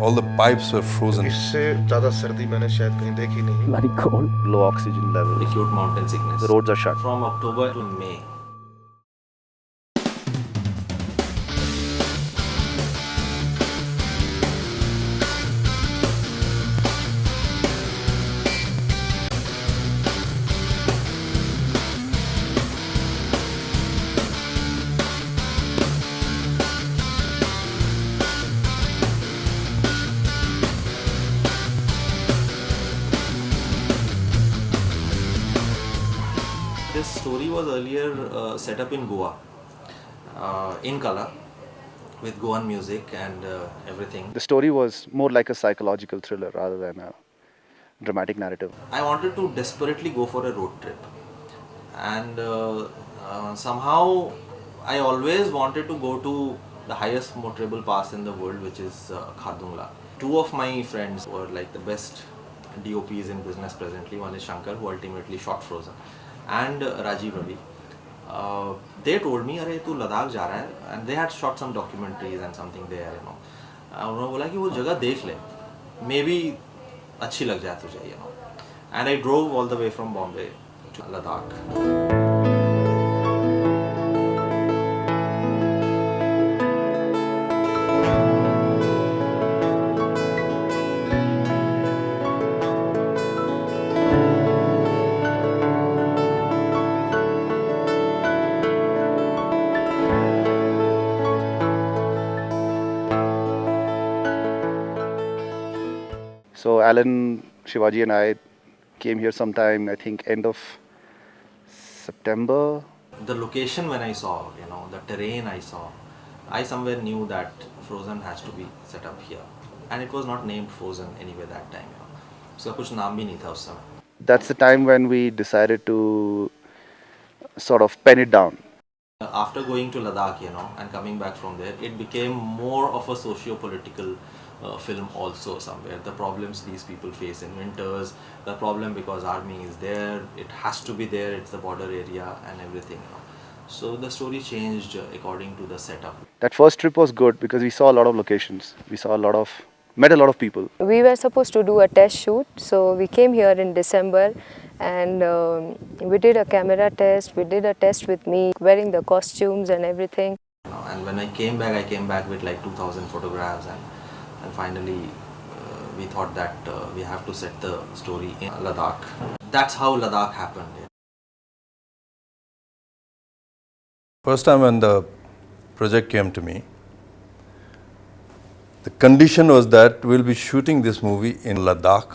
All the pipes were frozen. इससे ज़्यादा सर्दी मैंने शायद कहीं देखी नहीं. Bloody cold. Low oxygen levels. Acute mountain sickness. The roads are shut. From October to May. This story was earlier set up in Goa, in color, with Goan music and everything. The story was more like a psychological thriller rather than a dramatic narrative. I wanted to desperately go for a road trip, and somehow I always wanted to go to the highest motorable pass in the world, which is Khardungla. Two of my friends were like the best DOPs in business presently. One is Shankar, who ultimately shot Frozen, and Rajiv Ravi. They told me, "अरे तू लद्दाख जा रहा है," and they had shot some documentaries and something there, you know. उन्होंने बोला कि वो जगह देख ले, maybe अच्छी लग जाए तुझे, you know. And I drove all the way from Bombay to Ladakh. So Alan, Shivaji and I came here sometime, I think end of September. The location when I saw, you know, the terrain I saw, I somewhere knew that Frozen has to be set up here. And it was not named Frozen anyway that time, you know. उसका कुछ नाम भी नहीं था उस समय. That's the time when we decided to sort of pen it down. After going to Ladakh, you know, and coming back from there, it became more of a socio-political film also somewhere. The problems these people face in winters, the problem because army is there, it has to be there, it's the border area and everything, you know. So the story changed according to the setup. That first trip was good because we saw a lot of locations. We saw met a lot of people. We were supposed to do a test shoot, so we came here in December and we did a camera test, we did a test with me, wearing the costumes and everything. And when I came back with like 2,000 photographs and finally we thought that we have to set the story in Ladakh. That's how Ladakh happened. First time when the project came to me, the condition was that we'll be shooting this movie in Ladakh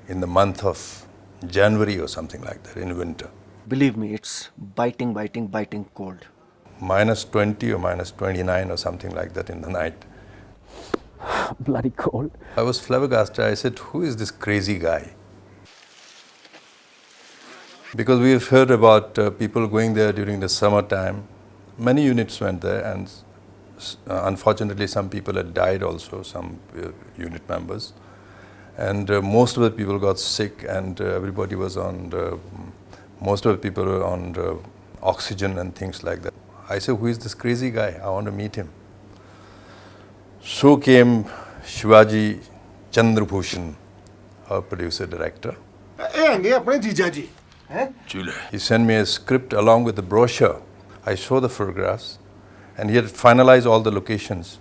in the month of January or something like that, in winter. Believe me, it's biting cold. Minus 20 or minus 29 or something like that in the night. Bloody cold. I was flabbergasted. I said, who is this crazy guy? Because we have heard about people going there during the summertime. Many units went there, and unfortunately some people had died also, some unit members. And most of the people got sick, and everybody was on most of the people were on oxygen and things like that. I said, who is this crazy guy? I want to meet him. So came Shivaji Chandrabhushan, our producer director. He sent me a script along with the brochure. I saw the photographs, and he had finalized all the locations.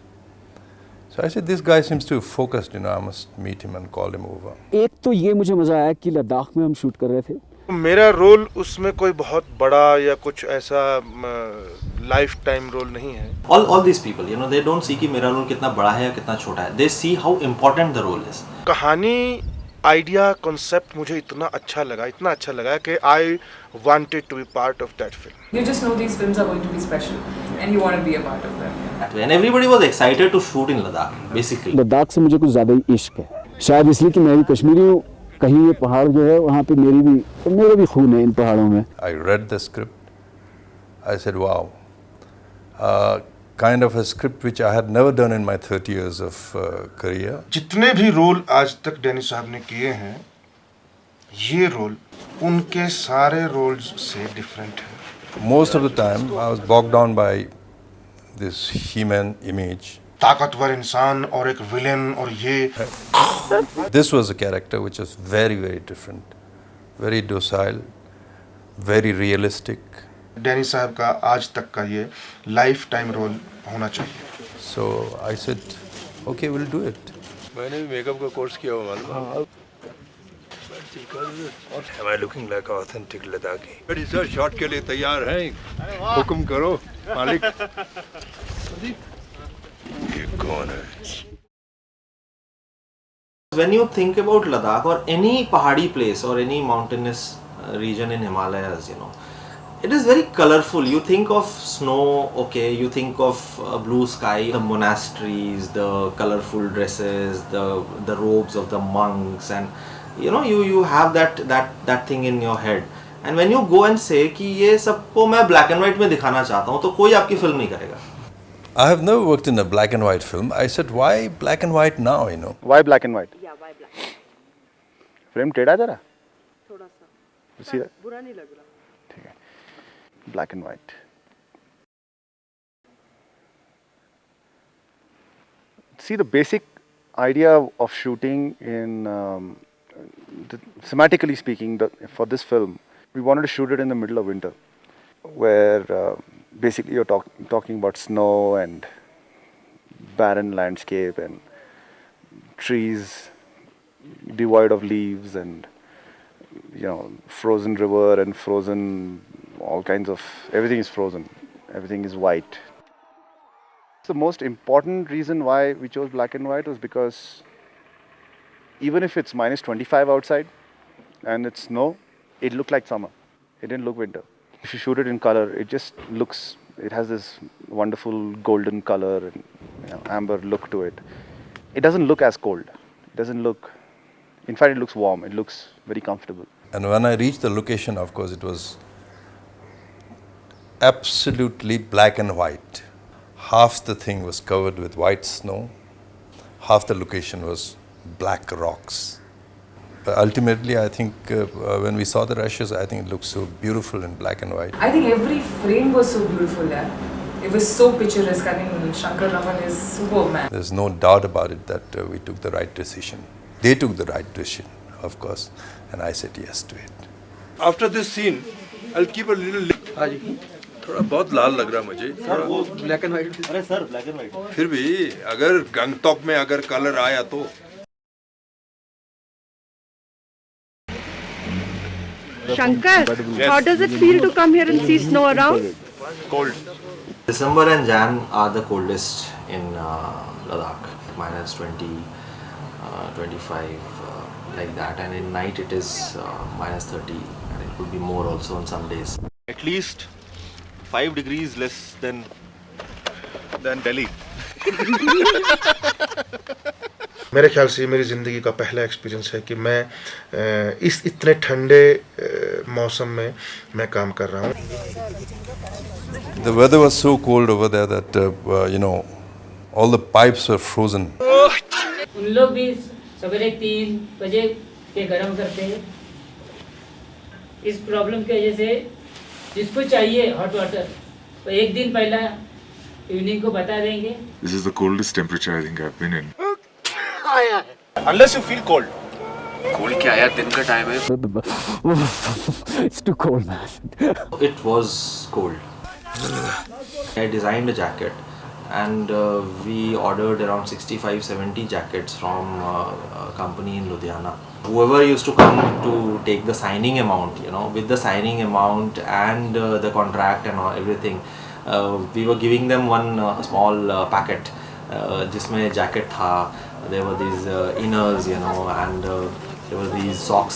So I said, this guy seems to be focused, you know, I must meet him and call him over. एक तो ये मुझे मजा आया कि लद्दाख में हम shoot कर रहे थे. मेरा रोल उसमें कोई बहुत बड़ा या कुछ ऐसा लाइफ टाइम रोल नहीं है. All these people, you know, they don't see कि मेरा रोल कितना बड़ा है या कितना छोटा है. They see how important the role is. कहानी, आइडिया, कॉन्सेप्ट मुझे इतना अच्छा लगा कि I wanted to be part of that film. You just know these films are going to be special and you want to be a part of them. And everybody was excited to shoot in Ladakh, basically. Ladakh से मुझे कुछ ज़्यादा ही इश्क है. शायद इसलिए कि मैं भी कश्मीरी हूँ. कहीं ये पहाड़ जो है वहाँ पे मेरा भी खून है इन पहाड़ों में. I read the script. I said, wow. Kind of a script which I had never done in my 30 years of career. जितने भी रोल आज तक डैनी साहब ने किए हैं, ये रोल उनके सारे रोल्स से डिफरेंट है. Most of the time I was bogged down by this He-Man image. ताकतवर इंसान और एक विलेन और ये This was a character which was very, very different, very docile, very realistic. Danny साहब का आज तक का ये लाइफ टाइम रोल होना चाहिए। So I said, okay, we'll do it. मैंने भी मेकअप का कोर्स किया हुआ मालूम। Am I looking like authentic Ladakhi? बड़ी सर शॉट के लिए तैयार हैं। हुक्म करो मालिक। ये कौन है? When you think about Ladakh or any pahadi place or any mountainous region in Himalayas, you know, it is very colorful. You think of snow, okay, you think of blue sky, the monasteries, the colorful dresses, the robes of the monks, and you know, you have that thing in your head. And when you go and say कि ये सबको मैं black and white में दिखाना चाहता हूँ, तो कोई आपकी फिल्म नहीं करेगा। I have never worked in a black and white film. I said, why black and white now, you know? Why black and white? Yeah, why black? Frame टेढ़ा जरा? थोड़ा सा। You see that? बुरा नहीं लग रहा। ठीक है। Black and white. See, the basic idea of shooting in, thematically speaking, for this film, we wanted to shoot it in the middle of winter, where basically you're talking about snow and barren landscape and trees devoid of leaves and, you know, frozen river and frozen, all kinds of, everything is frozen, everything is white. The most important reason why we chose black and white was because even if it's minus 25 outside and it's snow, it looked like summer. It didn't look winter. If you shoot it in color, it just looks, it has this wonderful golden color and, you know, amber look to it. It doesn't look as cold. It doesn't look, in fact, it looks warm. It looks very comfortable. And when I reached the location, of course, it was absolutely black and white. Half the thing was covered with white snow, half the location was black rocks. But ultimately, I think when we saw the rushes, I think it looked so beautiful in black and white. I think every frame was so beautiful there. It was so picturesque. I mean, Shankar Raman is superb, man. There's no doubt about it that we took the right decision. They took the right decision, of course, and I said yes to it. After this scene, I'll keep a little. हाँ जी। थोड़ा बहुत लाल लग रहा मुझे। Sir वो black and white. अरे sir black and white. फिर भी अगर गंगटोक में अगर कलर आया तो। Shankar, how does it feel to come here and see snow around? Cold. December and Jan are the coldest in Ladakh, minus 20, 25, like that, and in night it is minus 30, and it could be more also on some days. At least 5 degrees less than Delhi. मेरे ख्याल से ये मेरी ज़िंदगी का पहला experience है कि मैं इस इतने ठंडे मौसम में मैं काम कर रहा हूँ। The weather was so cold over there that you know, all the pipes were frozen. उन लोग भी सवेरे 3 बजे के गर्म करते हैं। इस प्रॉब्लम की वजह से जिसको चाहिए हॉट वाटर तो एक दिन पहला इवनिंग को बता देंगे। This is the coldest temperature I think I've been in. Unless you feel cold. Cold क्या यार, दिन का टाइम है। It's too cold, man. It was cold. I designed a jacket, and we ordered around 65-70 jackets from a company in Ludhiana. Whoever used to come to take the signing amount, you know, with the signing amount and the contract and everything, we were giving them one small packet, जिसमें jacket था. There were these inners, you know, and there were these socks.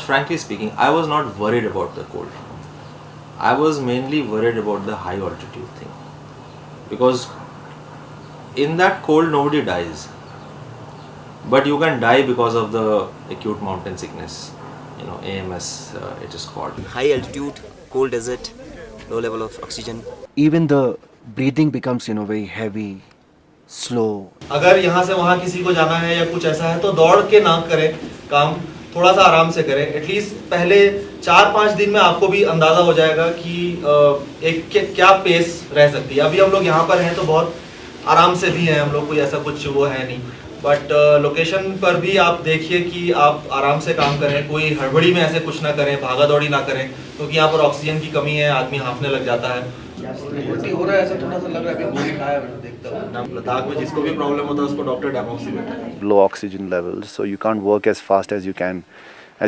Frankly speaking, I was not worried about the cold. I was mainly worried about the high altitude thing, because in that cold nobody dies, but you can die because of the acute mountain sickness, you know, AMS it is called. High altitude, cold desert, low level of oxygen. Even the breathing becomes, you know, very heavy, slow. अगर यहाँ से वहाँ किसी को जाना है या कुछ ऐसा है तो दौड़ के ना करें काम, थोड़ा सा आराम से करें। एटलीस्ट पहले 4-5 दिन में आपको भी अंदाज़ा हो जाएगा कि एक क्या पेस रह सकती है। अभी हम लोग यहाँ पर हैं तो बहुत आराम से भी हैं हम लोग, कोई ऐसा कुछ वो है नहीं, बट लोकेशन पर भी आप देखिए कि आप आराम से काम करें, कोई हड़बड़ी में ऐसे कुछ ना करें, भागा दौड़ी ना करें, क्योंकि यहाँ पर ऑक्सीजन की कमी है, आदमी हाँफने लग जाता है। हो रहा है ऐसा थोड़ा सा लग रहा है, अभी गोली खाया है, देखता हूँ। लद्दाख में जिसको भी प्रॉब्लम होता है उसको डॉक्टर डेमोक्सी देता है। Low oxygen levels, so you can't work as fast as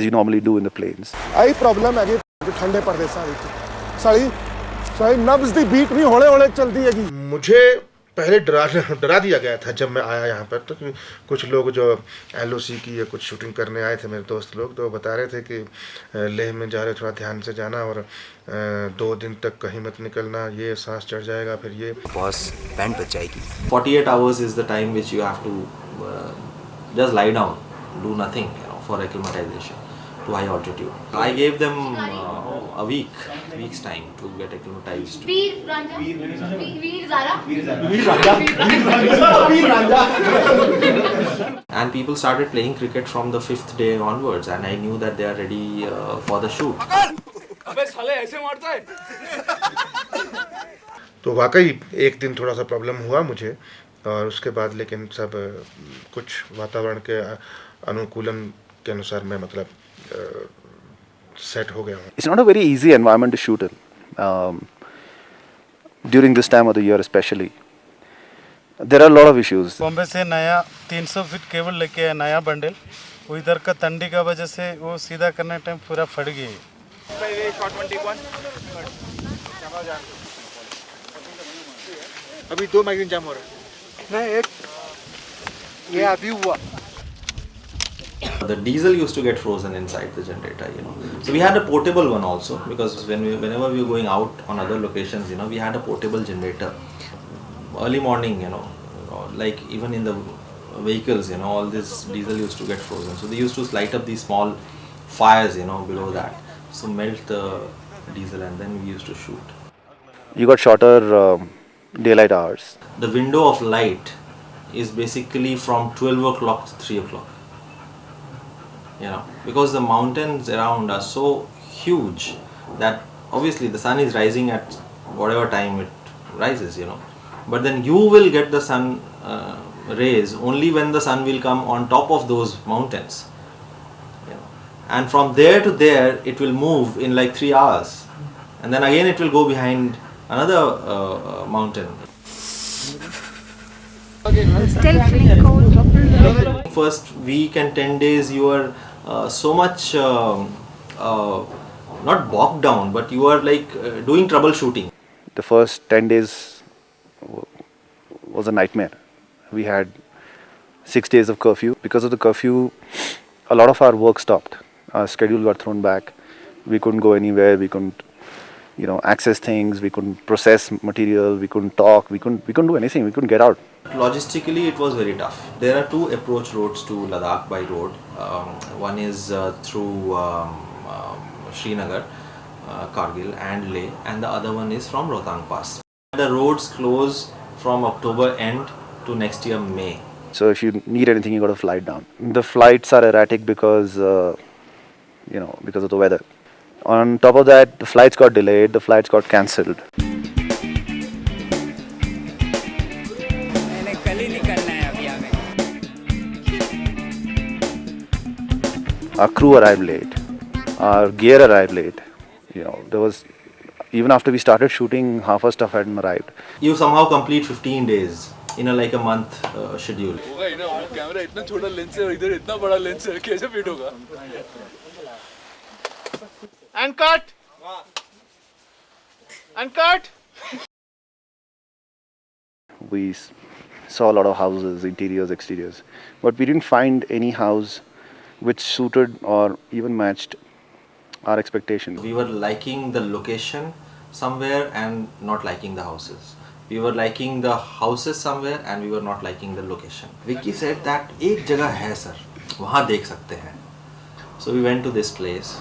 you normally do in the planes. I problem है ठंडे प्रदेशों में सारी नब्ज दी बीट भी हौले हौले चलती है। मुझे पहले डरा दिया गया था जब मैं आया यहाँ पर, तो कुछ लोग जो LOC की या कुछ शूटिंग करने आए थे मेरे दोस्त लोग, तो बता रहे थे कि लेह में जा रहे थोड़ा ध्यान से जाना और 2 दिन तक कहीं मत निकलना, ये सांस चढ़ जाएगा, फिर ये बॉस बैंड बच जाएगी। 48 hours is the time which you have to just lie down, do nothing, for acclimatization to high altitude. I gave them a week's time to get acclimatized. And people started playing cricket from the 5th day onwards, and I knew that they are ready for the shoot. तो वाकई एक दिन थोड़ा सा problem हुआ मुझे, और उसके बाद लेकिन सब कुछ वातावरण के अनुकूलन के अनुसार मैं मतलब सेट हो गया हूँ। It's not a very easy environment to shoot in during this time of the year especially. There are a lot of issues. Bombay से नया 300 फीट केबल लेके आया, नया बंडल, वो इधर का ठंडी का वजह से वो सीधा करने टाइम पूरा फट गया। अभी 2 मैगजीन जाम हो रहा है। नहीं, एक ये अभी हुआ। The diesel used to get frozen inside the generator, So we had a portable one also, because whenever we were going out on other locations, we had a portable generator. Early morning, like even in the vehicles, all this diesel used to get frozen. So they used to light up these small fires, below that. So melt the diesel and then we used to shoot. You got shorter daylight hours. The window of light is basically from 12 o'clock to 3 o'clock. Because the mountains around are so huge that obviously the sun is rising at whatever time it rises, but then you will get the sun rays only when the sun will come on top of those mountains, and from there to there it will move in like 3 hours, and then again it will go behind another mountain. Still feeling cold. First week and 10 days you are so much not bogged down, but you are like doing troubleshooting. The first 10 days was a nightmare. We had 6 days of curfew. Because of the curfew, a lot of our work stopped. Our schedule got thrown back. We couldn't go anywhere. We couldn't, access things. We couldn't process material. We couldn't talk. We couldn't do anything. We couldn't get out. Logistically, it was very tough. There are 2 approach roads to Ladakh by road. One is through Srinagar, Kargil and Leh, and the other one is from Rohtang Pass. The roads close from October end to next year May. So if you need anything, you got to fly down. The flights are erratic because, because of the weather. On top of that, the flights got delayed, the flights got cancelled. Our crew arrived late. Our gear arrived late. There was, even after we started shooting, half our stuff hadn't arrived. You somehow complete 15 days in like a month schedule. Camera इतना छोटा lens है, इधर इतना बड़ा lens है, कैसे fit होगा? And cut. And cut. We saw a lot of houses, interiors, exteriors, but we didn't find any house which suited or even matched our expectations. We were liking the location somewhere and not liking the houses. We were liking the houses somewhere and we were not liking the location. Vicky said that एक जगह है sir, वहाँ देख सकते हैं. So we went to this place,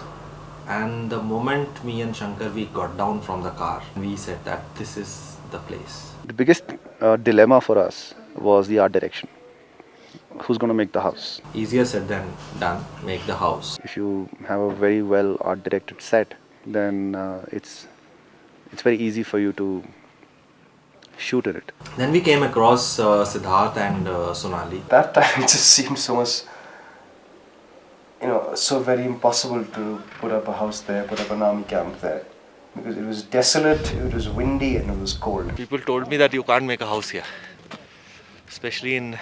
and the moment me and Shankar we got down from the car, we said that this is the place. The biggest dilemma for us was the art direction. who's going to make the house? Easier said than done, make the house. If you have a very well art directed set, then it's very easy for you to shoot in it. Then we came across Siddharth and Sonali. That time it just seemed so much, so very impossible to put up a house there, put up an army camp there. Because it was desolate, it was windy and it was cold. People told me that you can't make a house here, especially in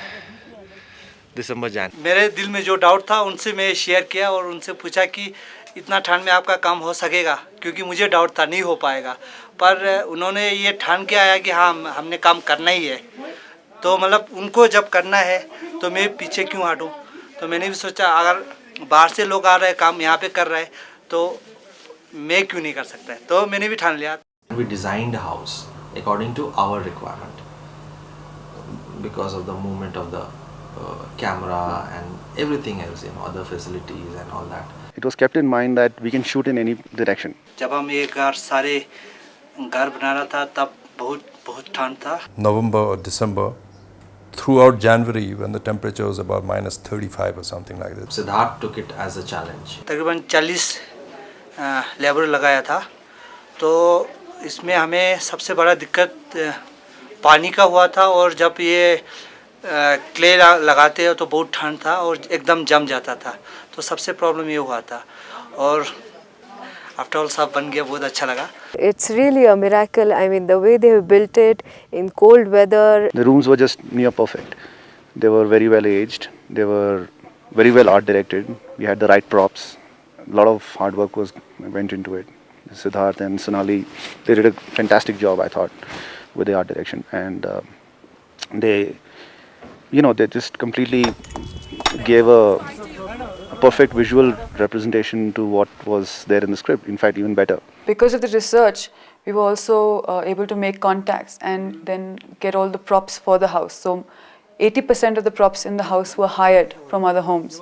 December, Jan. मेरे दिल में जो doubt था उनसे मैं share किया और उनसे पूछा कि इतना ठंड में आपका काम हो सकेगा, क्योंकि मुझे डाउट था नहीं हो पाएगा, पर उन्होंने ये ठान के आया कि हाँ हमने काम करना ही है। तो मतलब उनको जब करना है तो मैं पीछे क्यों हटूँ। तो मैंने भी सोचा अगर बाहर से लोग आ रहे हैं काम यहाँ पे कर रहे हैं तो मैं क्यों नहीं कर सकता है, तो मैंने भी ठान लिया। We designed a house according to our requirement because of the movement of the camera and everything else, other facilities and all that. It was kept in mind that we can shoot in any direction. जब हम ये सारे घर बना रहा था तब बहुत ठंड था। November or December, throughout January, when the temperature was about -35 or something like that. Siddharth took it as a challenge. तकरीबन 40 लेबर लगाया था, तो इसमें हमें सबसे बड़ा दिक्कत पानी का हुआ था, और जब ये क्ले लगाते हो तो बहुत ठंड था और एकदम जम जाता था, तो सबसे प्रॉब्लम ये हुआ था। और आफ्टर ऑल सब बन गया, बहुत अच्छा लगा। It's really a miracle. I mean, the way they have built it in cold weather. The rooms were just near perfect. They were very well aged. They were very well art directed. We had the right props. A lot of hard work went into it. Siddharth and Sonali, they did a fantastic job, I thought, with the art direction, and they just completely gave a perfect visual representation to what was there in the script. In fact, even better. Because of the research, we were also able to make contacts and then get all the props for the house. So 80% of the props in the house were hired from other homes,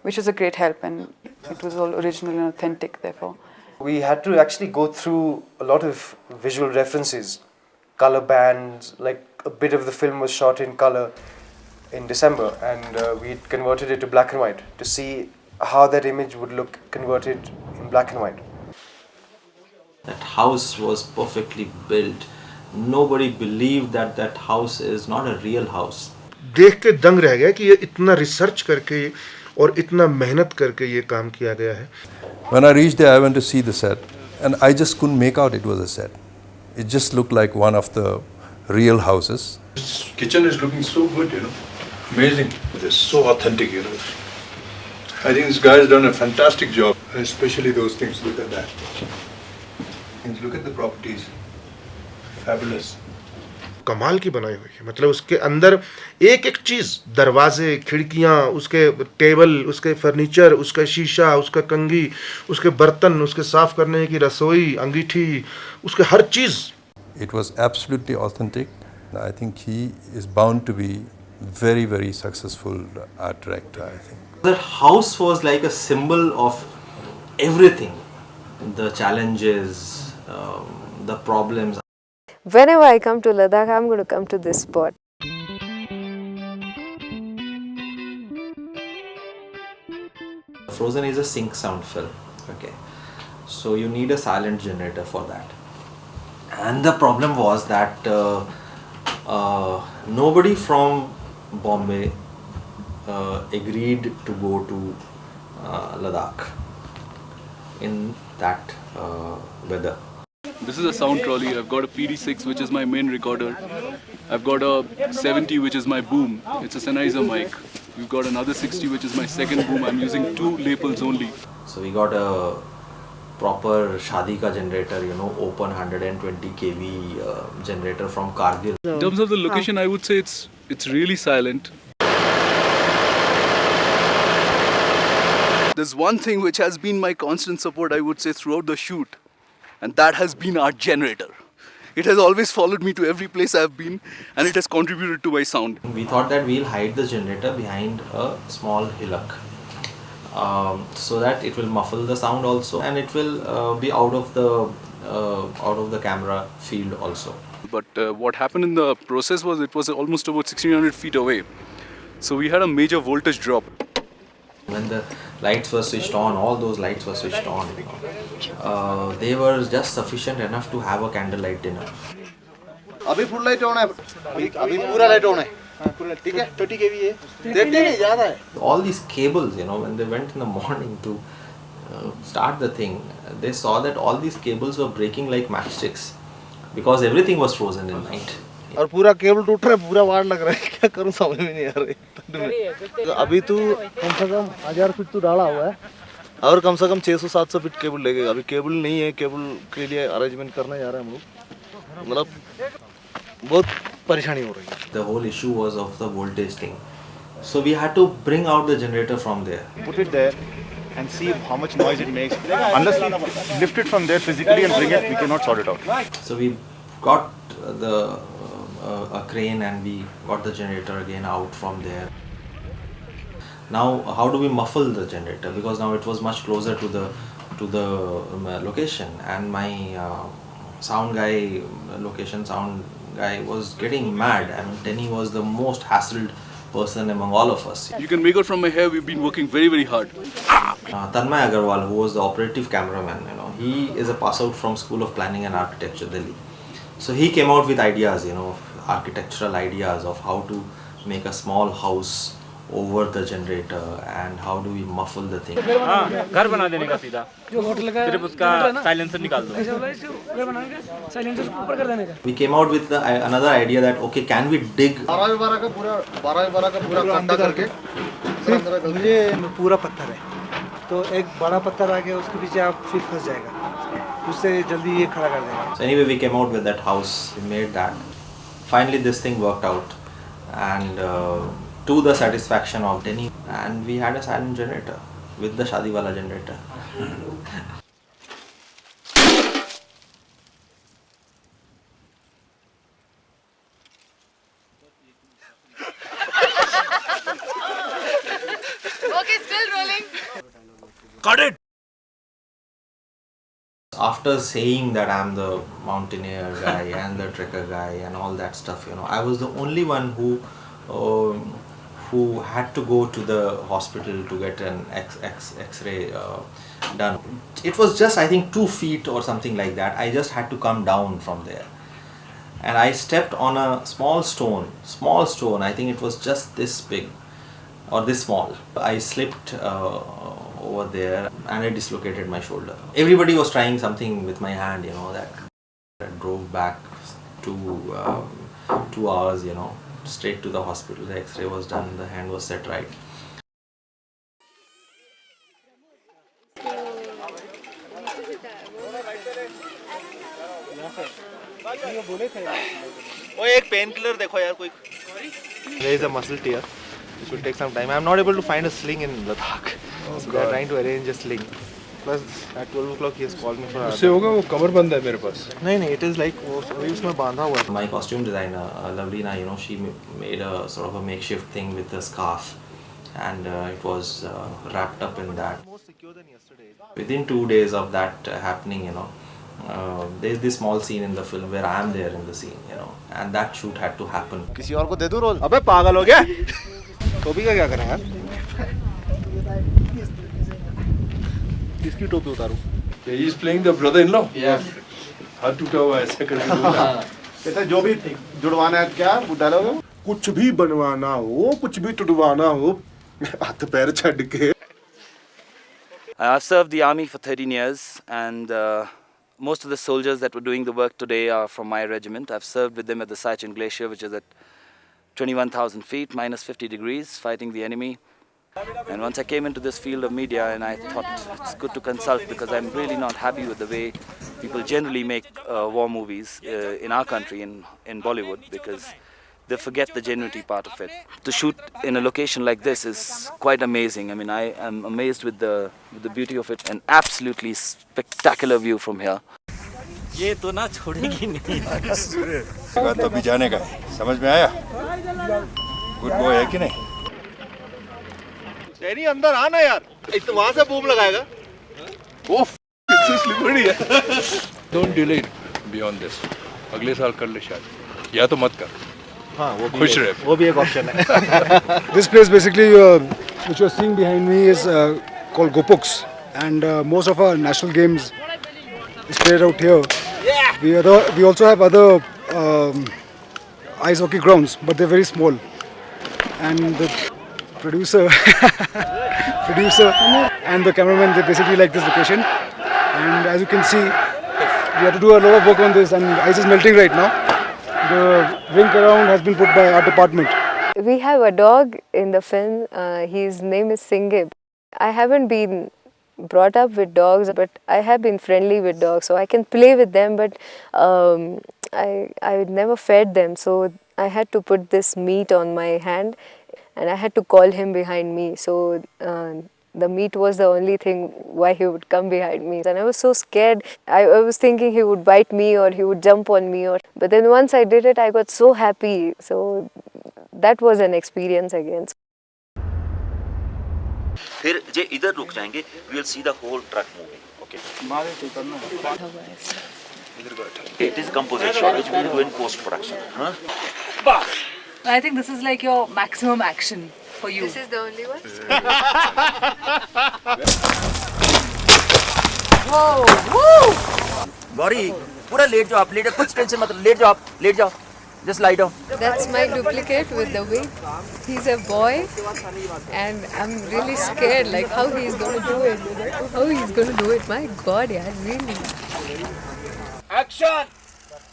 which was a great help, and it was all original and authentic, therefore. We had to actually go through a lot of visual references, color bands, like a bit of the film was shot in color in December, and we converted it to black and white to see how that image would look converted in black and white. That house was perfectly built. Nobody believed that that house is not a real house. देख के दंग रह गया कि ये इतना research करके और इतना मेहनत करके ये काम किया गया है। When I reached there, I went to see the set, and I just couldn't make out it was a set. It just looked like one of the real houses. This kitchen is looking so good, amazing. It is so authentic, I think this guy has done a fantastic job, especially those things. Look at that. And look at the properties. Fabulous. कमाल की बनाई हुई है, मतलब उसके अंदर एक एक चीज, दरवाजे, खिड़कियां, उसके टेबल, उसके फर्नीचर, उसका शीशा, उसका कंघी, उसके बर्तन, उसके साफ करने की रसोई, अंगीठी, उसके हर चीज. It was absolutely authentic. I think he is bound to be very, very successful art director, I think. That house was like a symbol of everything, the challenges, the problems. Whenever I come to Ladakh, I'm going to come to this spot. Frozen is a sync sound film, okay, so you need a silent generator for that, and the problem was that nobody from Bombay agreed to go to Ladakh in that weather. This is a sound trolley. I've got a PD6, which is my main recorder. I've got a 70, which is my boom. It's a Sennheiser mic. We've got another 60, which is my second boom. I'm using 2 lapels only. So we got a proper Shadi ka generator, open 120 kV generator from Kargil. In terms of the location, I would say it's really silent. There's one thing which has been my constant support, I would say, throughout the shoot. And that has been our generator. It has always followed me to every place I've been, and it has contributed to my sound. We thought that we'll hide the generator behind a small hillock, so that it will muffle the sound also, and it will be out of the camera field also. But what happened in the process was it was almost about 1600 feet away. So we had a major voltage drop. When the lights were switched on, all those lights were switched on, you know. They were just sufficient enough to have a candlelight dinner. अभी full light on है, अभी पूरा light on है, ठीक है, 30 kV है, 30 नहीं ज़्यादा है. All these cables, you know, when they went in the morning to start the thing, they saw that all these cables were breaking like matchsticks because everything was frozen in night. और पूरा cable टूट रहा है, पूरा वार लग रहा है, क्या करूं समझ में नहीं आ रहा है. तो अभी तो कम से कम 1000 फीट तो डाला हुआ है और कम से कम 600-700 फीट केबल लगेगा. अभी केबल नहीं है, केबल के लिए अरेंजमेंट करना जा रहा है हम लोग. मतलब बहुत परेशानी हो रही है. The whole issue was of the voltage thing. So we had to bring out the generator from there. Put it there and see how much noise it makes. Unless we lift it from there physically and bring it, we cannot sort it out. So we got a crane and we got the generator again out from there. Now how do we muffle the generator, because now it was much closer to the location, and my sound guy, location sound guy was getting mad. I mean, Denny was the most hassled person among all of us. You can make out from my hair, we've been working very, very hard. Tanmay Agarwal, who was the operative cameraman, you know, he is a pass out from School of Planning and Architecture, Delhi. So he came out with ideas, you know, architectural ideas of how to make a small house over the generator and how do we muffle the thing. हाँ, घर बना देने का सीधा, सिर्फ उसका silencer निकाल दो. घर बनाने का silencer ऊपर कर देने का. We came out with another idea that okay, can we dig 12 का पूरा खड्डा करके ये पूरा पत्थर है, तो एक बड़ा पत्थर आ गया उसके पीछे आप फिर फंस जाएगा, उससे जल्दी ये खड़ा कर देगा. So anyway, we came out with that house, we made that. Finally this thing worked out, and to the satisfaction of Denny, and we had a silent generator with the Shadi Wala generator. Okay, still rolling. Cut it! After saying that I'm the mountaineer guy and the trekker guy and all that stuff, you know, I was the only one who had to go to the hospital to get an X-ray done. It was just, I think, 2 feet or something like that. I just had to come down from there. And I stepped on a small stone, I think it was just this big or this small. I slipped over there and I dislocated my shoulder. Everybody was trying something with my hand, you know, that I drove back to 2 hours, you know, straight to the hospital. The X-ray was done, the hand was set right. वो एक pain killer देखो यार कोई. There is a muscle tear. It will take some time. I am not able to find a sling in Ladakh. So they are trying to arrange a sling. Plus at 12 o'clock he has called me for. उससे होगा वो कमर बंद है मेरे पास. नहीं नहीं, it is like वो अभी उसमें बांधा हुआ है. My costume designer, Lavlina, you know, she made a sort of a makeshift thing with a scarf, and it was wrapped up in that. Within 2 days of that happening, you know, there's this small scene in the film where I am there in the scene, you know, and that shoot had to happen. किसी और को दे दूँ role? अबे पागल हो गया? टोपी का क्या करें यार? किसकी टोपी उतारूँ? He is playing the brother-in-law. Yeah. हाथ टूटा हुआ है ऐसे करके. कहता जो भी जुड़वाना है क्या डालोगे? कुछ भी बनवाना हो, कुछ भी तुड़वाना हो, हाथ पैर छड़ के. I've served the army for 13 years, and most of the soldiers that were doing the work today are from my regiment. I've served with them at the Saichen Glacier, which is at 21,000 feet, minus 50 degrees, fighting the enemy. And once I came into this field of media, and I thought it's good to consult, because I'm really not happy with the way people generally make war movies in our country, in Bollywood, because they forget the genuinity part of it. To shoot in a location like this is quite amazing. I mean, I am amazed with the beauty of it. An absolutely spectacular view from here. ये तो ना छोड़ेगी नहीं. बात तो भिजाने का है, समझ में आया? गुड बॉय है कि नहीं? तेरी अंदर आना यार. इतना वहाँ से बूम लगाएगा. ओफ, इतनी स्लिपरी है. Don't delay it beyond this. अगले साल कर ले शायद. या तो मत कर. हाँ वो भी खुश एक- रहे। वो भी एक ऑप्शन है This place basically, which you're seeing behind me, is called Gopux, and most of our national games is played out here. We also have other ice hockey grounds, but they're very small. And the producer, and the cameraman, they basically like this location. And as you can see, we have to do a lot of work on this, and ice is melting right now. The rink around has been put by our department. We have a dog in the film. His name is Singib. I haven't been brought up with dogs, but I have been friendly with dogs, so I can play with them. But I never fed them, so I had to put this meat on my hand, and I had to call him behind me. So the meat was the only thing why he would come behind me, and I was so scared. I was thinking he would bite me or he would jump on me, but then once I did it, I got so happy. So that was an experience again. फिर जे इधर रुक जाएंगे we will see the whole truck moving okay it is composite shot which we will do in post production हां I think this is like your maximum action for you. This is the only one? Whoa, woo! Gauri पूरा late जाओ आप late कुछ tension मत late जाओ आप late जाओ just lie down. That's my duplicate with the wig. He's a boy, and I'm really scared. Like how he's gonna do it? How he's gonna do it? My God, yeah, really. Action!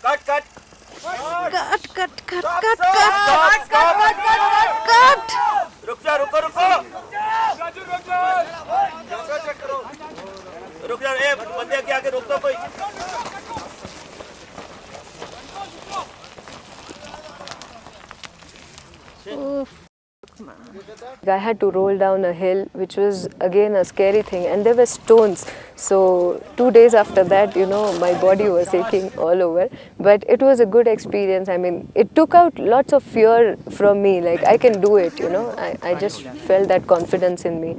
Cut! Cut! रुक जा रुको रुक जा ए बंदे के आगे रोक दो कोई I had to roll down a hill, which was again a scary thing, and there were stones. So 2 days after that, my body was aching all over. But it was a good experience. I mean, it took out lots of fear from me. Like I can do it. I just felt that confidence in me.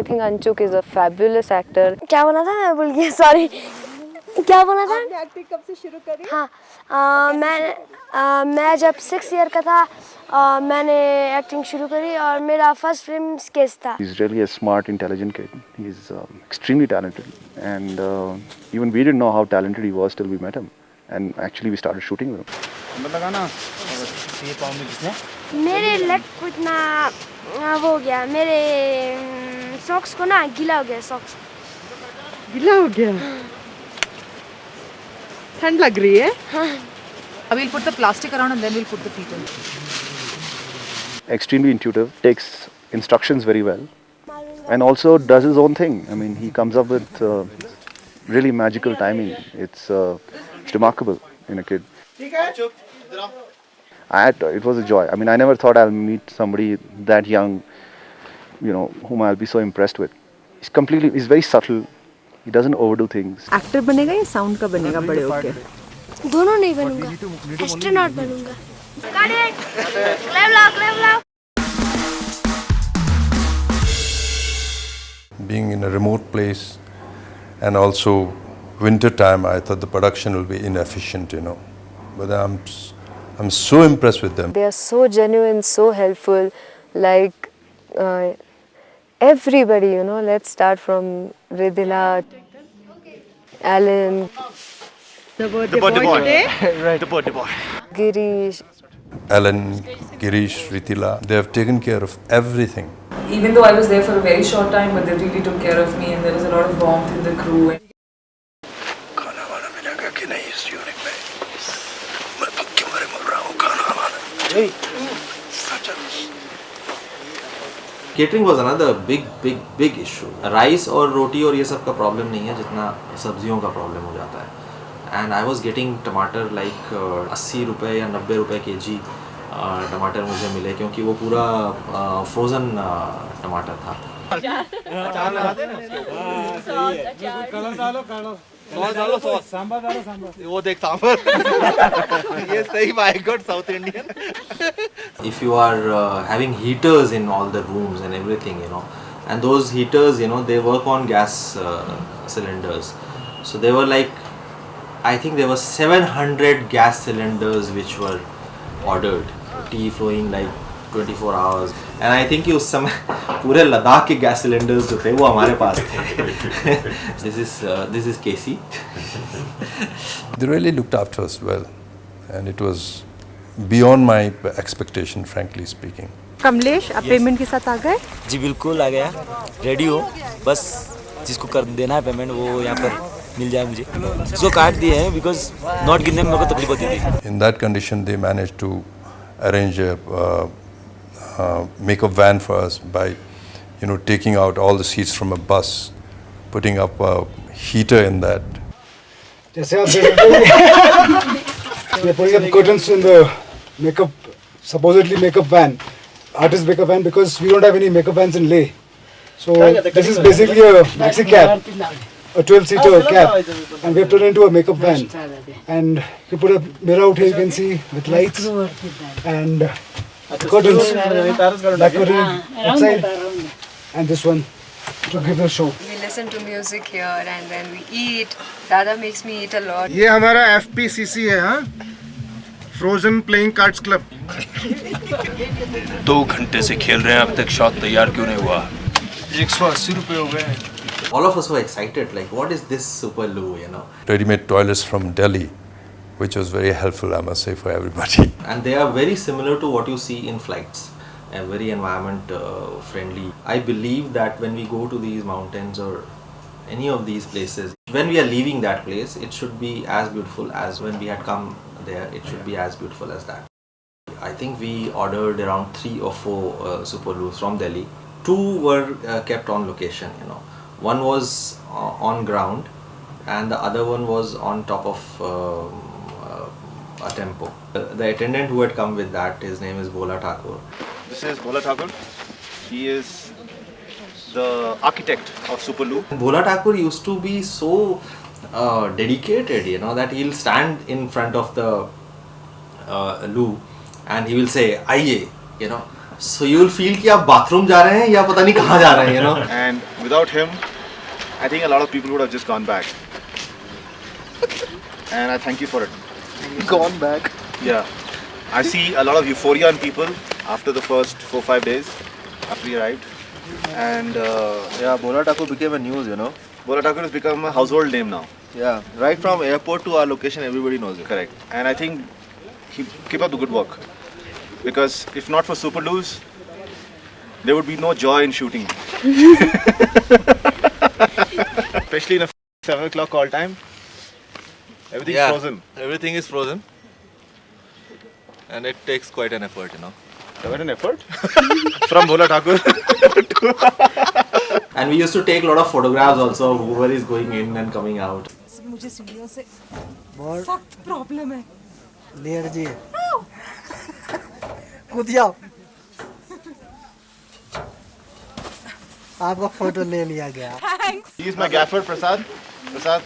I think Anchuk is a fabulous actor. क्या बोला था मैं भूल गया sorry क्या बोला था आपने एक्टिंग कब से शुरू करी हाँ मैं जब 6 ईयर का था मैंने एक्टिंग शुरू करी और मेरा फर्स्ट फिल्म स्केच था He's really a smart, intelligent kid. He's extremely talented, and even we didn't know how talented he was till we met him, and actually we started shooting with him. मेरे leg को इतना वो हो गया मेरे socks को ना गीला हो गया सॉक्स गिला हो गया ठंड लग रही है हाँ We'll put the plastic around and then we'll put the feet in. Extremely intuitive, takes instructions very well, and also does his own thing. I mean, he comes up with really magical timing. It's remarkable in a kid. It was a joy. I mean, I never thought I'll meet somebody that young, whom I'll be so impressed with. He's very subtle. He doesn't overdo things. Actor बनेगा या sound का बनेगा बड़े होके दोनों नहीं बनूंगा astronaut बनूंगा Being in a remote place and also winter time, I thought the production will be inefficient, But I'm so impressed with them. They are so genuine, so helpful. Like everybody, let's start from Ridhila, Alan, The birthday boy today right the birthday boy Girish. Alan, Girish, Ritila, they have taken care of everything. Even though I was there for a very short time, but they really took care of me, and there was a lot of warmth in the crew. Catering was another big issue rice और रोटी और ये सब का problem नहीं है जितना सब्जियों का प्रॉब्लम हो जाता है एंड आई वॉज गेटिंग टमाटर लाइक 80 रुपये या 90 रुपये kg टमाटर मुझे मिले क्योंकि वो पूरा फ्रोज़न टमाटर था वो देख सांभर ये सही my God south Indian if you are having heaters in all the rooms and everything and those heaters they work on gas cylinders so they were like I think there were 700 gas cylinders which were ordered. Tea flowing like 24 hours. And I think उस समय पूरे लद्दाख के gas cylinders जो थे वो हमारे पास थे. This is Casey. They really looked after us well, and it was beyond my expectation, frankly speaking. Kamlesh आप पेमेंट के साथ आ गए? जी बिल्कुल आ गया, रेडी हो, बस जिसको कर देना है पेमेंट वो यहाँ पर मिल जाए मुझे. इसको काट दिए हैं बिकॉज नॉट गिनने में मेरे को तकलीफ होती थी. In that condition, they managed to arrange a makeup van for us by, taking out all the seats from a bus, putting up a heater in that. जैसे आप देख सकते हैं, they're putting up curtains in the supposedly makeup van, artist makeup van, because we don't have any makeup vans in Leh. So this is basically a maxi cab, a 12-seater cab, and we have turned into a makeup van. And you put a mirror out here, you can see with lights and curtains, black curtain outside, and this one to give the show. We listen to music here and then we eat. Dada makes me eat a lot. ये हमारा FPCC है, हाँ? Frozen Playing Cards Club. 2 घंटे से खेल रहे हैं, अभी तक शॉट तैयार क्यों नहीं हुआ? 180 रुपए हो गए. All of us were excited, like what is this super loo, Ready-made toilets from Delhi, which was very helpful, I must say, for everybody. And they are very similar to what you see in flights, and very environment friendly. I believe that when we go to these mountains or any of these places, when we are leaving that place, it should be as beautiful as when we had come there. It should be as beautiful as that. I think we ordered around 3 or 4 super loos from Delhi. 2 were kept on location, One was on ground and the other one was on top of a tempo. The attendant who had come with that, his name is Bhola Thakur. This is Bhola Thakur. He is the architect of Superloo. Bhola Thakur used to be so dedicated, that he'll stand in front of the loo and he will say, "Aiye," So you will feel कि आप bathroom जा रहे हैं या पता नहीं कहाँ जा रहे हैं, And without him, I think a lot of people would have just gone back. And I thank you for it. Gone back. Yeah. I see a lot of euphoria in people after the first 4-5 days after we arrived. And yeah, Bhola Thakur became a news, Bhola Thakur has become a household name now. Yeah, right from airport to our location, everybody knows it. Correct. And I think keep up the good work. Because if not for Superloos, there would be no joy in shooting. Especially in a 7 o'clock call time. Everything's frozen. Everything is frozen. And it takes quite an effort, Quite an effort? From Bhola Thakur. And we used to take a lot of photographs also of whoever is going in and coming out. मुझे सीढ़ियों से बहुत सख्त problem है. Late जी. कूद जाओ. आपका photo ले लिया गया. He is my gaffer, Prasad. Prasad,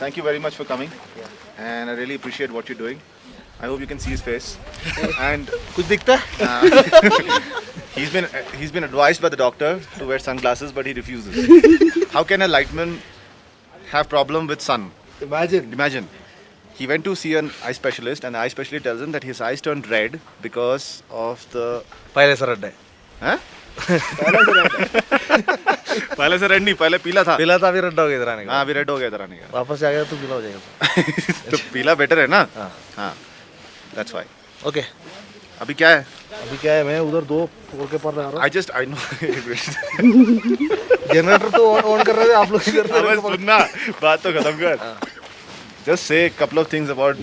thank you very much for coming. And I really appreciate what you're doing. I hope you can see his face. And कुछ दिखता? He's been advised by the doctor to wear sunglasses, but he refuses. How can a lightman have problem with sun? Imagine. He went to see an eye specialist, and the eye specialist tells him that his eyes turned red because of the. पहले से red है. हाँ? पहले से red नहीं, पहले पीला था. पीला था, अभी रेड हो गया इधर आने का. हाँ, अभी रेड हो गया इधर आने का. वापस आ गया तो पीला हो जाएगा. तो पीला बेटर है ना? हाँ. That's why. Okay. अभी क्या है? अभी क्या है, मैं उधर 2 फ्लोर के पर रह रहा हूँ. I know. जनरेटर तो ऑन कर रहे थे, आप लोग इधर थे. सुनना, बात तो खत्म कर. Just say a couple of things about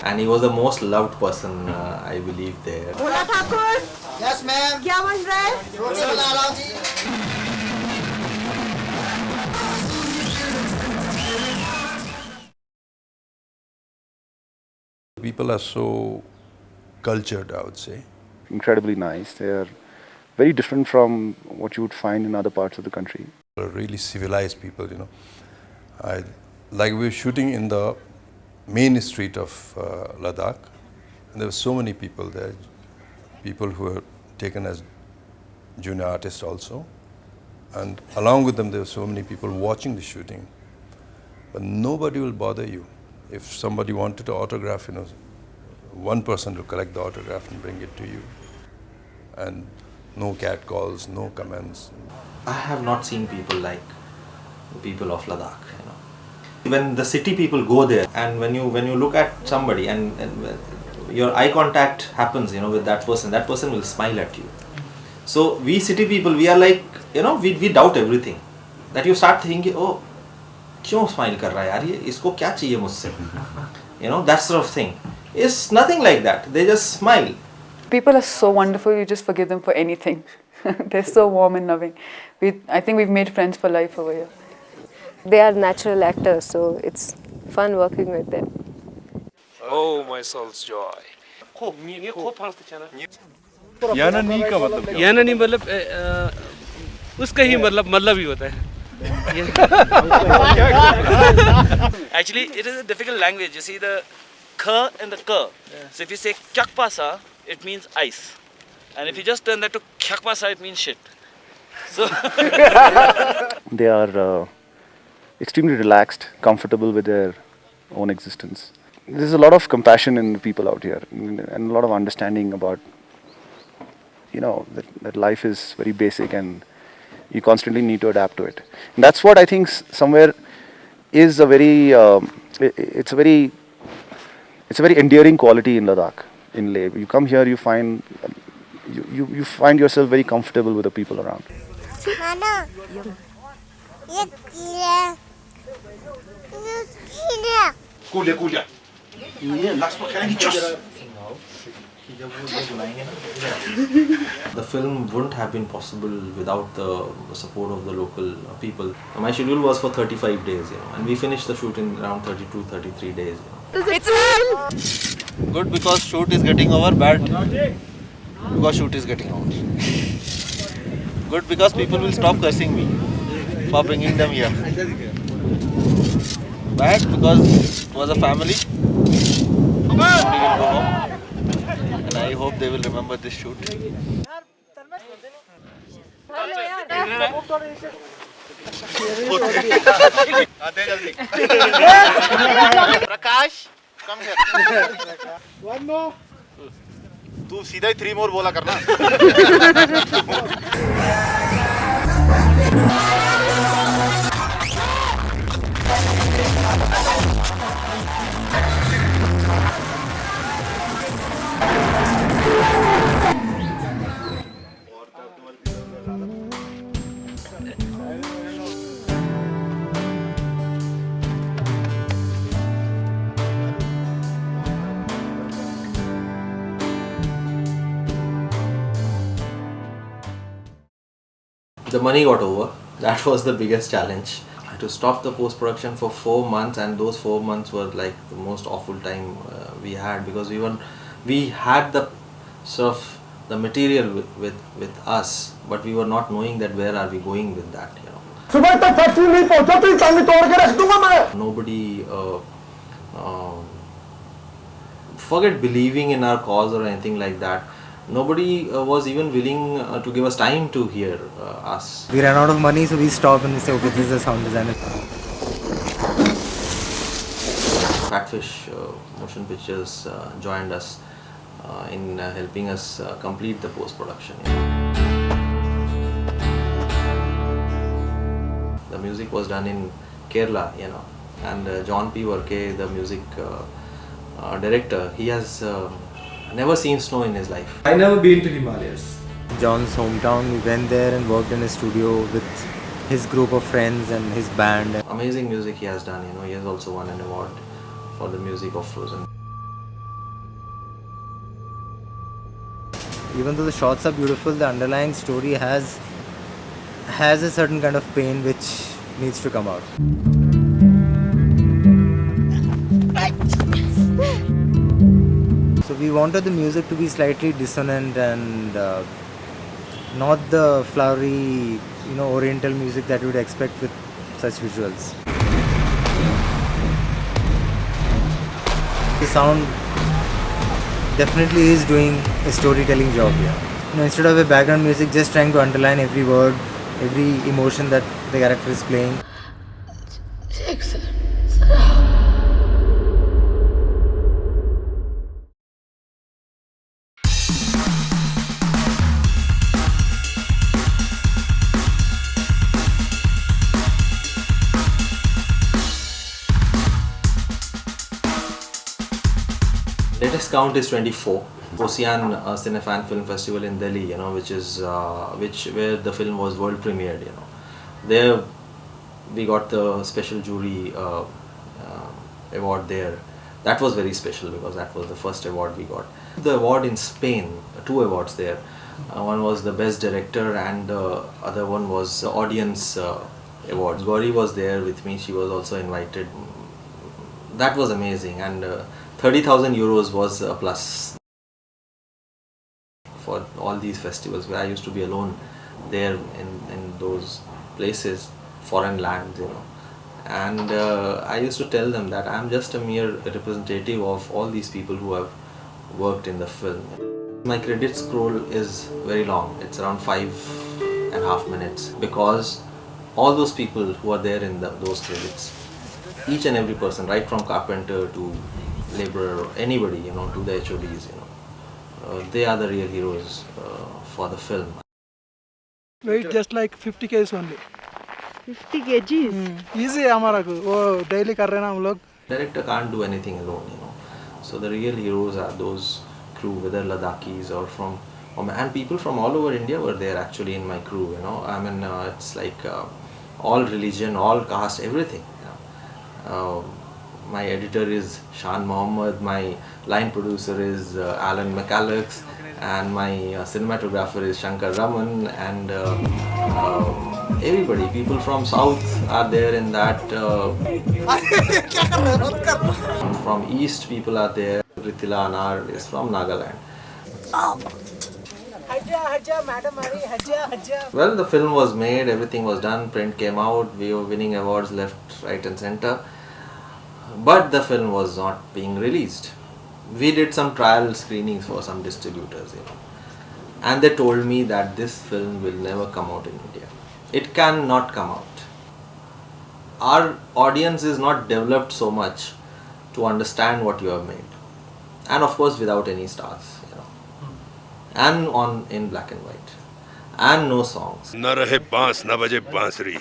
And he was the most loved person, I believe, there. Bhola Thakur. Yes, ma'am. क्या बन रहा है? रोटी बना रहा हूँ जी. People are so cultured, I would say. Incredibly nice. They are very different from what you would find in other parts of the country. Really civilized people, Like we were shooting in the main street of Ladakh, and there were so many people there, people who were taken as junior artists also, and along with them there were so many people watching the shooting. But nobody will bother you. If somebody wanted to autograph, one person will collect the autograph and bring it to you. And no cat calls, no comments. I have not seen people like the people of Ladakh. When the city people go there, and when you look at somebody and your eye contact happens, with that person will smile at you. So we city people, we are like, we doubt everything. That you start thinking, oh, क्यों smile कर रहा है यार ये, इसको क्या चाहिए मुझसे? That sort of thing. It's nothing like that. They just smile. People are so wonderful, you just forgive them for anything. They're so warm and loving. I think we've made friends for life over here. They are natural actors, so it's fun working with them. Oh, my soul's joy. याना नी का मतलब याना नी मतलब उसका ही मतलब ही होता है. Actually, it is a difficult language. You see the k and the k. So if you say kyakpasa, it means ice. And if you just turn that to kyakpasa, it means shit. So they are extremely relaxed, comfortable with their own existence. There's a lot of compassion in the people out here, and a lot of understanding about, that life is very basic and you constantly need to adapt to it. And that's what I think somewhere is a very, it's a very endearing quality in Ladakh, in Leh. You come here, you find yourself very comfortable with the people around. The film wouldn't have been possible without the support of the local people. My schedule was for 35 days, and we finished the shoot in around 32, 33 days. It's good because shoot is getting over, bad because shoot is getting over. Good because people will stop cursing me for bringing them here. Bad because it was a family. Nobody will go home. And I hope they will remember this shoot. Prakash, come here. One more. तू सीधा ही 3 more बोला करना. The money got over. That was the biggest challenge. I had to stop the post-production for 4 months, and those 4 months were like the most awful time we had, because we had the sort of the material with us, but we were not knowing that where are we going with that. Nobody forget believing in our cause or anything like that. Nobody was even willing to give us time to hear us. We ran out of money, so we stopped and we said, okay, this is a sound designer. Fatfish Motion Pictures joined us in helping us complete the post-production. The music was done in Kerala, and John P. Varke, the music director, he has never seen snow in his life. I never been to Himalayas. John's hometown, we went there and worked in a studio with his group of friends and his band. Amazing music he has done, he has also won an award for the music of Frozen. Even though the shots are beautiful, the underlying story has a certain kind of pain which needs to come out. So we wanted the music to be slightly dissonant and not the flowery, oriental music that you would expect with such visuals. The sound definitely is doing a storytelling job here. Instead of a background music just trying to underline every word, every emotion that the character is playing. Latest count is 24. Ocean Cinefan Film Festival in Delhi, which is where the film was world premiered. There we got the special jury award there. That was very special because that was the first award we got. The award in Spain, 2 awards there. One was the best director and the other one was the audience award. Gauri was there with me. She was also invited. That was amazing, and 30,000 euros was a plus for all these festivals where I used to be alone there in those places, foreign lands, And I used to tell them that I'm just a mere representative of all these people who have worked in the film. My credit scroll is very long. It's around 5.5 minutes because all those people who are there in those credits, each and every person, right from carpenter to laborer, anybody, to the HODs, they are the real heroes for the film. Weight just like 50 kgs only. 50 kgs? Easy है हमारा को वो daily कर रहे हैं ना हम लोग. Director can't do anything alone, So the real heroes are those crew, whether Ladakhis or and people from all over India were there actually in my crew, I mean, it's like all religion, all caste, everything. My editor is Shan Mohammed, my line producer is Alan McCulloch, and my cinematographer is Shankar Raman, and everybody, people from South are there in that. From East, people are there. Ritila Anar is from Nagaland. Well, the film was made, everything was done, print came out, we were winning awards left, right and center. But the film was not being released. We did some trial screenings for some distributors, and they told me that this film will never come out in India. It cannot come out. Our audience is not developed so much to understand what you have made, and of course without any stars, and in black and white, and no songs. न रहे बांस न बजे बांसुरी.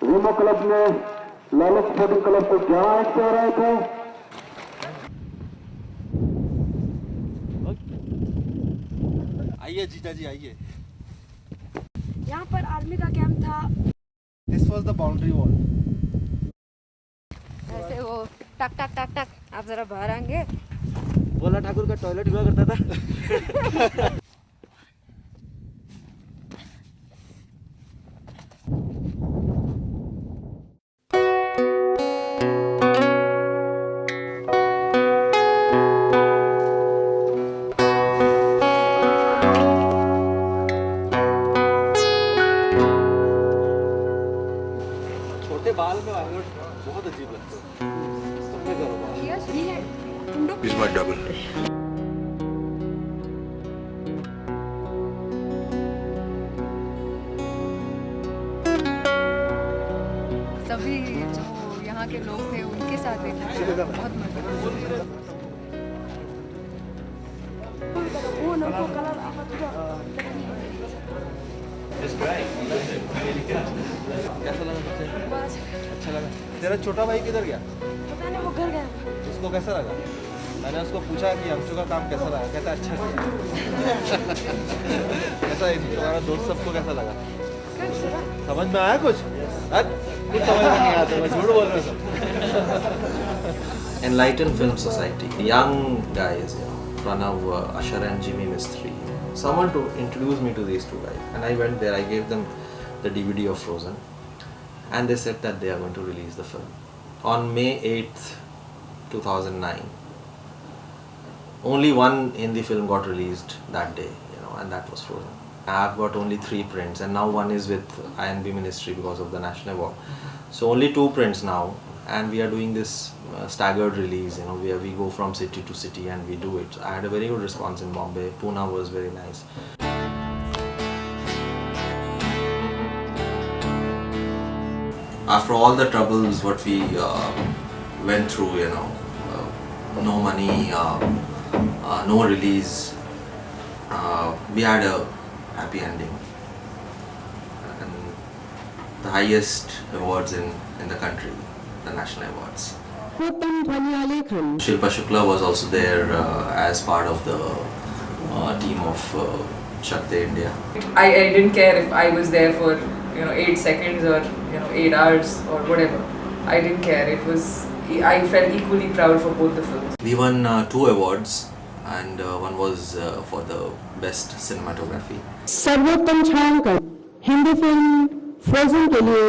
Rimo club में Lalit sporting club को 11 से रहे थे. आइए जीजा जी आइए. यहाँ पर आर्मी का कैंप था. This was the boundary wall. ऐसे वो टक टक टक टक. आप जरा बाहर आएंगे. बोला ठाकुर का टॉयलेट हुआ करता था. छोटे बाल में बहुत अजीब लगता है. सबके करो बाल. He's my double. सभी जो यहाँ के लोग थे उनके साथ देखा बहुत मजा. कैसा लगा तुझे? अच्छा लगा. तेरा छोटा भाई किधर गया? पता नहीं, वो घर गया. उसको कैसा लगा? मैंने उसको पूछा कि अंशु का काम कैसा लगा, कहता अच्छा किया. कैसा है तुम्हारा दोस्त सबको कैसा लगा? समझ में आया कुछ? कुछ समझ में नहीं आता, मैं झूठ बोल रहा हूँ. Enlightened Film Society, young guys, Pranav, Ashar and Jimmy Mistry. Someone to introduce me to these 2 guys, and I went there. I gave them the DVD of Frozen, and they said that they are going to release the film on May 8th, 2009. Only one Hindi film got released that day, and that was Frozen. I've got only 3 prints, and now one is with INB Ministry because of the National Award. So only 2 prints now, and we are doing this staggered release, you know, where we go from city to city and we do it. I had a very good response in Bombay. Pune was very nice. After all the troubles what we went through, you know, no money, no release, we had a happy ending. And the highest awards in the country, the national awards. Shilpa Shukla was also there as part of the team of Shakti India. I didn't care if I was there for 8 seconds or 8 hours or whatever. I didn't care. I felt equally proud for both the films. We won 2 awards, and one was for the best cinematography. सर्वोत्तम छायांकन Hindi film frozen के लिए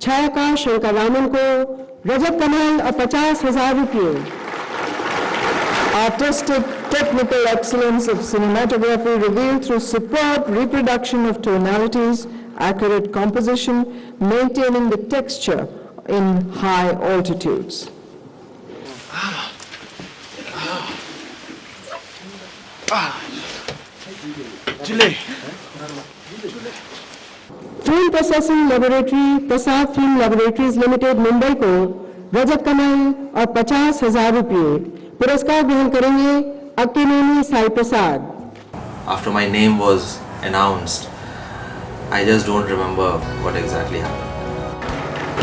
छायाकार शंकर रामन को रजत कमल और 50,000 रुपये. Artistic technical excellence of cinematography revealed through superb reproduction of tonalities, accurate composition, maintaining the texture in high altitudes. Film Processing Laboratory, Prasad Film Laboratories Limited, Mumbai को रजत कमल और 50,000 रुपये पुरस्कार ग्रहण करेंगे अक्कीनेनी साई प्रसाद. After my name was announced, I just don't remember what exactly happened.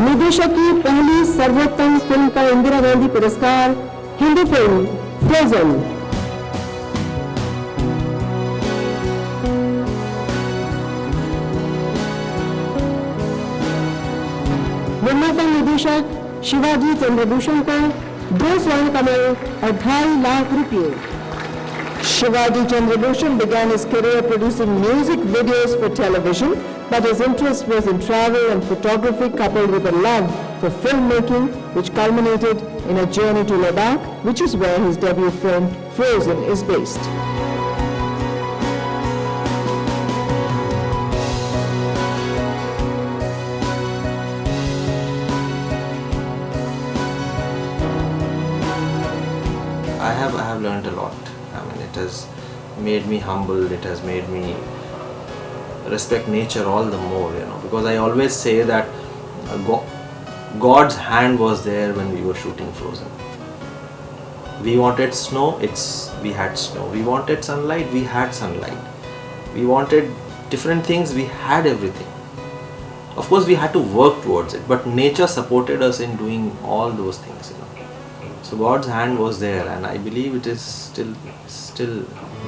निर्देशक की पहली सर्वोत्तम फिल्म का इंदिरा गांधी पुरस्कार हिंदी फिल्म फ्रोजन. निर्माता निर्देशक शिवाजी चंद्रभूषण को 2 स्वर्ण कमल और 2.5 लाख रुपये. Shivaji Chandrabhushan began his career producing music videos for television, but his interest was in travel and photography coupled with a love for filmmaking, which culminated in a journey to Ladakh, which is where his debut film Frozen is based. I have learned a lot. I mean, it has made me humble. It has made me respect nature all the more, you know, because I always say that God's hand was there when we were shooting Frozen. We wanted snow, we had snow. We wanted sunlight, we had sunlight. We wanted different things, we had everything. Of course, we had to work towards it, but nature supported us in doing all those things, you know. So God's hand was there, and I believe it is still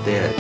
there.